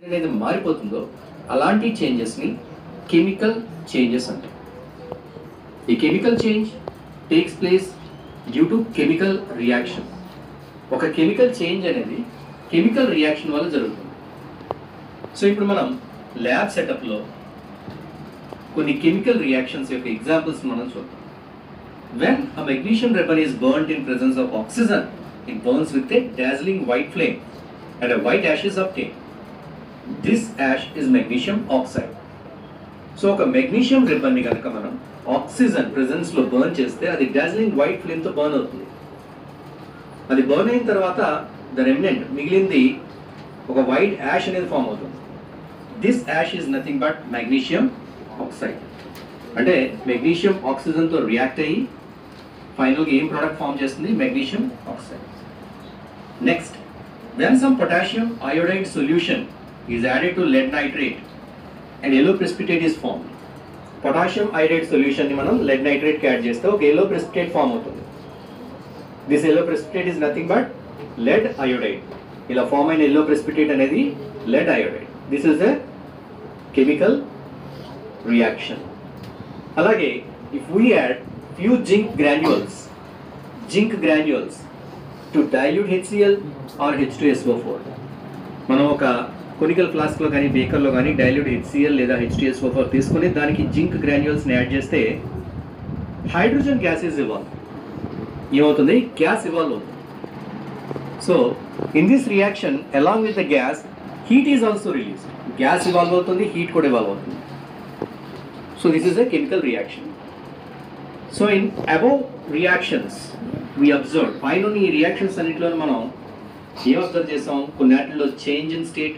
అనేది మారిపోతుందో అలాంటి చేంజెస్ని chemical changes అంటారు. ఈ chemical change takes place due to chemical reaction. ఒక కెమికల్ చేంజ్ అనేది కెమికల్ రియాక్షన్ వల్ల జరుగుతుంది. సో ఇప్పుడు మనం ల్యాబ్ సెటప్లో కొన్ని కెమికల్ రియాక్షన్స్ యొక్క ఎగ్జాంపుల్స్ మనం చూద్దాం. When a magnesium ribbon is burnt in presence of oxygen, it burns with a dazzling white flame and a white ash is obtained. This ash is magnesium oxide. So ఒక magnesium రిబ్బన్ని కనుక మనం oxygen ప్రెజెన్స్లో burn చేస్తే అది dazzling white ఫ్లేమ్తో burn అవుతుంది. అది burn అయిన తర్వాత the remnant మిగిలింది ఒక వైట్ యాష్ అనేది ఫామ్ అవుతుంది. This ash is nothing but magnesium oxide. అంటే మెగ్నీషియం ఆక్సిజన్తో రియాక్ట్ అయ్యి ఫైనల్గా ఏం ప్రోడక్ట్ ఫామ్ చేస్తుంది? Magnesium oxide. Next, when some potassium iodide solution is added to lead nitrate and yellow precipitate is formed. Potassium iodide సొల్యూషన్ని మనం lead నైట్రేట్కి add చేస్తే ఒక yellow precipitate ఫామ్ అవుతుంది. This yellow precipitate is nothing but lead iodide. ఇలా form అయిన yellow precipitate అనేది lead iodide. This is a chemical reaction. అలాగే if we add few zinc granules to dilute HCl or H2SO4. మనం ఒక conical ఫ్లాస్క్లో కానీ బేకర్లో కానీ dilute HCl లేదా H2SO4 తీసుకొని దానికి జింక్ గ్రాన్యూల్స్ని యాడ్ చేస్తే హైడ్రోజన్ గ్యాసెస్ ఇవాల్వ్ ఏమవుతుంది? గ్యాస్ ఇవాల్వ్ అవుతుంది. So in this reaction along with the gas heat is also released. Gas evolve అవుతుంది, హీట్ కూడా ఇవాల్వ్ అవుతుంది. So this is a chemical reaction. So in above reactions we observe, పైన ఈ reactions అన్నింటిలో మనం ఏం observe చేసాం? కొన్నిటిలో చేంజ్ ఇన్ స్టేట్